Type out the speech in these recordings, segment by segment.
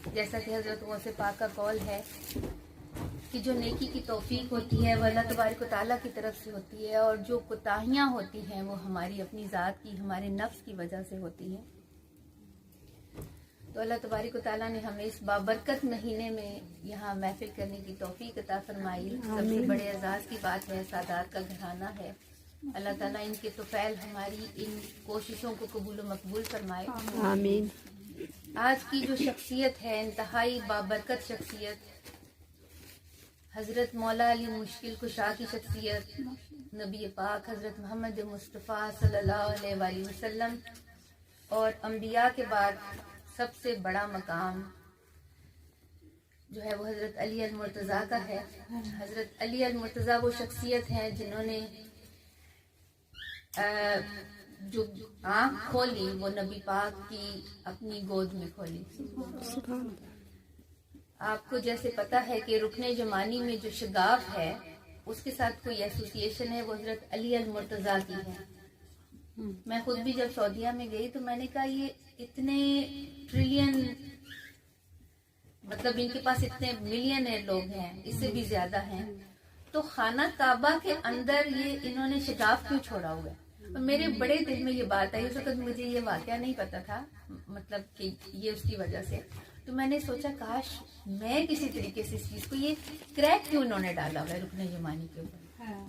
جیسا کہ حضرت غوث پاک کا قول ہے کہ جو نیکی کی توفیق ہوتی ہے وہ اللہ تبارک و تعالیٰ کی طرف سے ہوتی ہے، اور جو کوتاہیاں ہوتی ہیں وہ ہماری اپنی ذات کی، ہمارے نفس کی وجہ سے ہوتی ہیں۔ تو اللہ تبارک و تعالیٰ نے ہمیں اس بابرکت مہینے میں یہاں محفل کرنے کی توفیق عطا فرمائی۔ سب سے بڑے اعزاز کی بات ہے، سادات کا گھرانہ ہے۔ اللہ تعالیٰ ان کے طفیل ہماری ان کوششوں کو قبول و مقبول فرمائے، آمین۔ آج کی جو شخصیت ہے، انتہائی بابرکت شخصیت، حضرت مولا علی مشکل کشا کی شخصیت، نبی پاک حضرت محمد مصطفیٰ صلی اللہ علیہ وآلہ وسلم، اور انبیاء کے بعد سب سے بڑا مقام جو ہے وہ حضرت علی المرتضیٰ کا ہے۔ حضرت علی المرتضیٰ وہ شخصیت ہیں جنہوں نے جو آنکھ کھولی وہ نبی پاک کی اپنی گود میں کھولی۔ آپ کو جیسے پتا ہے کہ رکن جمانی میں جو شگاف ہے اس کے ساتھ کوئی ایسوسیشن ہے، وہ حضرت علی المرتضیٰ کی ہے۔ میں خود بھی جب سعودیہ میں گئی تو میں نے کہا یہ اتنے ٹریلین، مطلب ان کے پاس اتنے ملین لوگ ہیں، اس سے بھی زیادہ ہیں، تو خانہ کعبہ کے اندر یہ انہوں نے شگاف کیوں چھوڑا ہوا ہے؟ اور میرے بڑے دل میں یہ بات آئی، اس وقت مجھے یہ واقعہ نہیں پتا تھا، مطلب کہ یہ اس کی وجہ سے، تو میں نے سوچا کاش میں کسی طریقے سے اس چیز کو، یہ کریک کیوں انہوں نے ڈالا ہوا ہے رکن جمانی کے اوپر،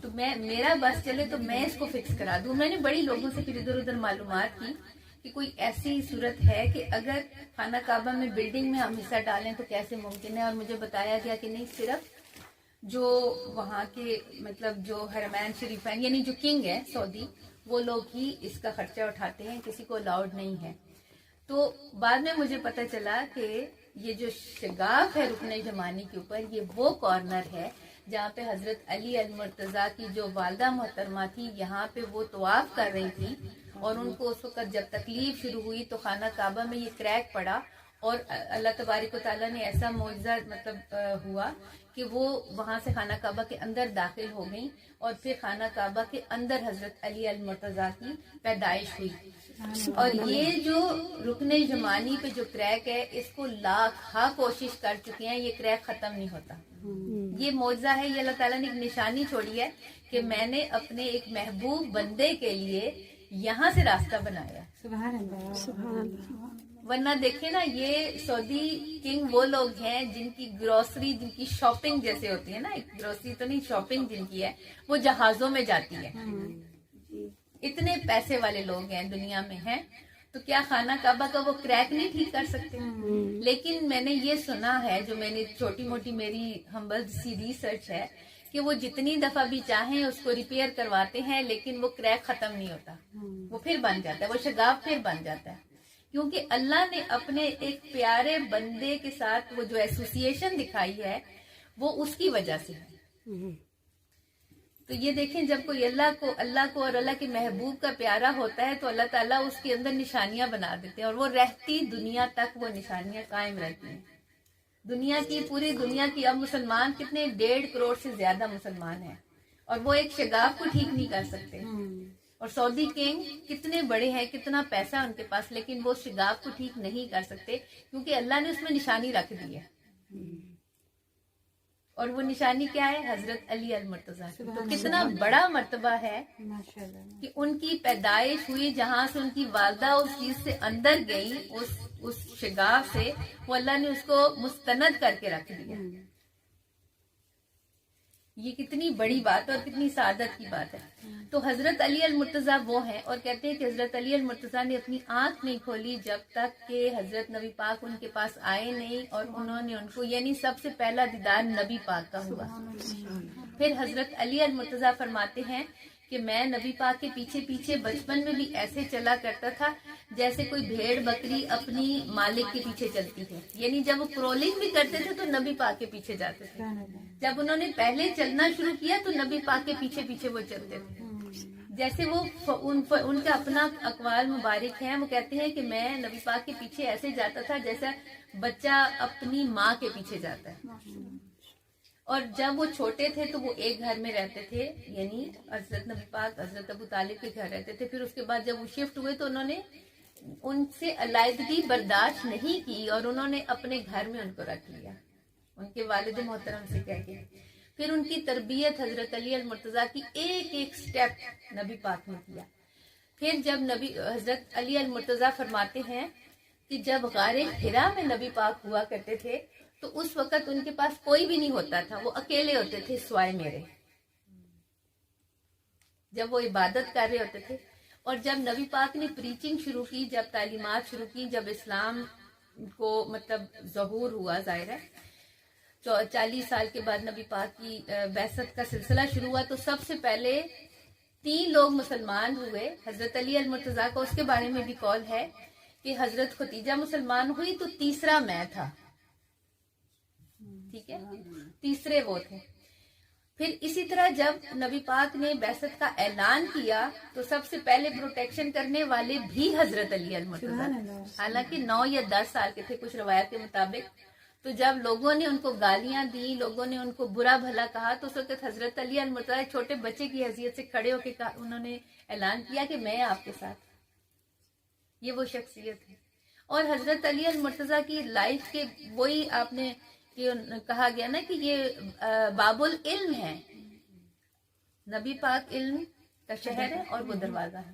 تو میرا بس چلے تو میں اس کو فکس کرا دوں۔ میں نے بڑی لوگوں سے پھر ادھر ادھر معلومات کی کہ کوئی ایسی صورت ہے کہ اگر خانہ کعبہ میں بلڈنگ میں ہم حصہ ڈالیں تو کیسے ممکن ہے، اور مجھے بتایا گیا کہ نہیں، صرف جو وہاں کے مطلب جو حرمین شریفین یعنی جو کنگ ہے سعودی، وہ لوگ ہی اس کا خرچہ اٹھاتے ہیں، کسی کو الاؤڈ نہیں ہے۔ تو بعد میں مجھے پتہ چلا کہ یہ جو شگاف ہے رکن جمانی کے اوپر، یہ وہ کارنر ہے جہاں پہ حضرت علی المرتضیٰ کی جو والدہ محترمہ تھی، یہاں پہ وہ طواف کر رہی تھی، اور ان کو اس وقت جب تکلیف شروع ہوئی تو خانہ کعبہ میں یہ کریک پڑا، اور اللہ تبارک و تعالیٰ نے ایسا معجزہ مطلب ہوا کہ وہ وہاں سے خانہ کعبہ کے اندر داخل ہو گئیں، اور پھر خانہ کعبہ کے اندر حضرت علی المرتضیٰ کی پیدائش ہوئی۔ اور یہ جو رکن جمانی پہ جو کریک ہے، اس کو لاکھاں کوشش کر چکے ہیں، یہ کریک ختم نہیں ہوتا۔ یہ معجزہ ہے، یہ اللہ تعالیٰ نے ایک نشانی چھوڑی ہے کہ میں نے اپنے ایک محبوب بندے کے لیے یہاں سے راستہ بنایا۔ سبحان اللہ، سبحان اللہ۔ ورنہ دیکھیں نا، یہ سعودی کنگ وہ لوگ ہیں جن کی گروسری، جن کی شاپنگ جیسے ہوتی ہے نا، ایک گروسری تو نہیں، شاپنگ جن کی ہے وہ جہازوں میں جاتی ہے۔ اتنے پیسے والے لوگ ہیں دنیا میں ہیں، تو کیا خانہ کعبہ کا وہ کریک نہیں ٹھیک کر سکتے؟ لیکن میں نے یہ سنا ہے، جو میں نے چھوٹی موٹی میری ہمبل سی ریسرچ ہے، کہ وہ جتنی دفعہ بھی چاہیں اس کو ریپیئر کرواتے ہیں، لیکن وہ کریک ختم نہیں ہوتا، وہ پھر بن جاتا ہے، وہ شگاف پھر بن جاتا ہے، کیونکہ اللہ نے اپنے ایک پیارے بندے کے ساتھ وہ جو ایسوسیشن دکھائی ہے وہ اس کی وجہ سے ہے۔ تو یہ دیکھیں، جب کوئی اللہ کو اور اللہ کے محبوب کا پیارا ہوتا ہے تو اللہ تعالیٰ اس کے اندر نشانیاں بنا دیتے ہیں، اور وہ رہتی دنیا تک وہ نشانیاں قائم رہتی ہیں۔ دنیا کی، پوری دنیا کی، اب مسلمان کتنے 1.5 کروڑ سے زیادہ مسلمان ہیں، اور وہ ایک شگاف کو ٹھیک نہیں کر سکتے۔ اور سعودی کنگ کتنے بڑے ہیں، کتنا پیسہ ان کے پاس، لیکن وہ شگاف کو ٹھیک نہیں کر سکتے، کیونکہ اللہ نے اس میں نشانی رکھ دی ہے۔ اور وہ نشانی کیا ہے؟ حضرت علی المرتضیٰ کی۔ تو کتنا بڑا مرتبہ ہے کہ ان کی پیدائش ہوئی، جہاں سے ان کی والدہ اس چیز سے اندر گئی، اس شگاف سے، وہ اللہ نے اس کو مستند کر کے رکھ دیا۔ یہ کتنی بڑی بات اور کتنی سعادت کی بات ہے۔ تو حضرت علی المرتضیٰ وہ ہیں، اور کہتے ہیں کہ حضرت علی المرتضیٰ نے اپنی آنکھ نہیں کھولی جب تک کہ حضرت نبی پاک ان کے پاس آئے نہیں، اور انہوں نے ان کو، یعنی سب سے پہلا دیدار نبی پاک کا ہوا۔ پھر حضرت علی المرتضیٰ فرماتے ہیں کہ میں نبی پاک کے پیچھے پیچھے بچپن میں بھی ایسے چلا کرتا تھا جیسے کوئی بھیڑ بکری اپنی مالک کے پیچھے چلتی تھی، یعنی جب وہ کرولنگ بھی کرتے تھے تو نبی پاک کے پیچھے جاتے تھے۔ جب انہوں نے پہلے چلنا شروع کیا تو نبی پاک کے پیچھے پیچھے وہ چلتے تھے۔ جیسے وہ ان کا اپنا اقوال مبارک ہیں، وہ کہتے ہیں کہ میں نبی پاک کے پیچھے ایسے جاتا تھا جیسا بچہ اپنی ماں کے پیچھے جاتا ہے۔ اور جب وہ چھوٹے تھے تو وہ ایک گھر میں رہتے تھے، یعنی حضرت نبی پاک حضرت ابو طالب کے گھر رہتے تھے۔ پھر اس کے بعد جب وہ شفٹ ہوئے تو انہوں نے ان سے علیحدگی برداشت نہیں کی اور انہوں نے اپنے گھر میں ان کو رکھ لیا ان کے والد محترم سے کہہ کے. پھر ان کی تربیت حضرت علی المرتضیٰ کی ایک ایک سٹیپ نبی پاک نے کیا. پھر جب حضرت علی المرتضیٰ فرماتے ہیں کہ جب غار حرا میں نبی پاک ہوا کرتے تھے تو اس وقت ان کے پاس کوئی بھی نہیں ہوتا تھا, وہ اکیلے ہوتے تھے سوائے میرے. جب وہ عبادت کر رہے ہوتے تھے اور جب نبی پاک نے پریچنگ شروع کی, جب تعلیمات شروع کی, جب اسلام کو مطلب ظہور ہوا, ظاہر ہے 40 سال کے بعد نبی پاک کی بعثت کا سلسلہ شروع ہوا, تو سب سے پہلے 3 لوگ مسلمان ہوئے. حضرت علی المرتضیٰ کو اس کے بارے میں بھی قول ہے کہ حضرت ختیجہ مسلمان ہوئی تو تیسرا میں تھا, ٹھیک ہے, تیسرے وہ تھے. پھر اسی طرح جب نبی پاک نے بعثت کا اعلان کیا تو سب سے پہلے پروٹیکشن کرنے والے بھی حضرت علی المرتضیٰ, حالانکہ 9 یا 10 سال کے تھے کچھ روایت کے مطابق. تو جب لوگوں نے ان کو گالیاں دی, لوگوں نے ان کو برا بھلا کہا, تو اس وقت حضرت علی المرتضیٰ چھوٹے بچے کی حیثیت سے کھڑے ہو کے انہوں نے اعلان کیا کہ میں آپ کے ساتھ. یہ وہ شخصیت ہے. اور حضرت علی المرتضیٰ کی لائف کے وہی آپ نے کہا گیا نا کہ یہ باب العلم ہے, نبی پاک علم کا شہر ہے اور وہ دروازہ ہے.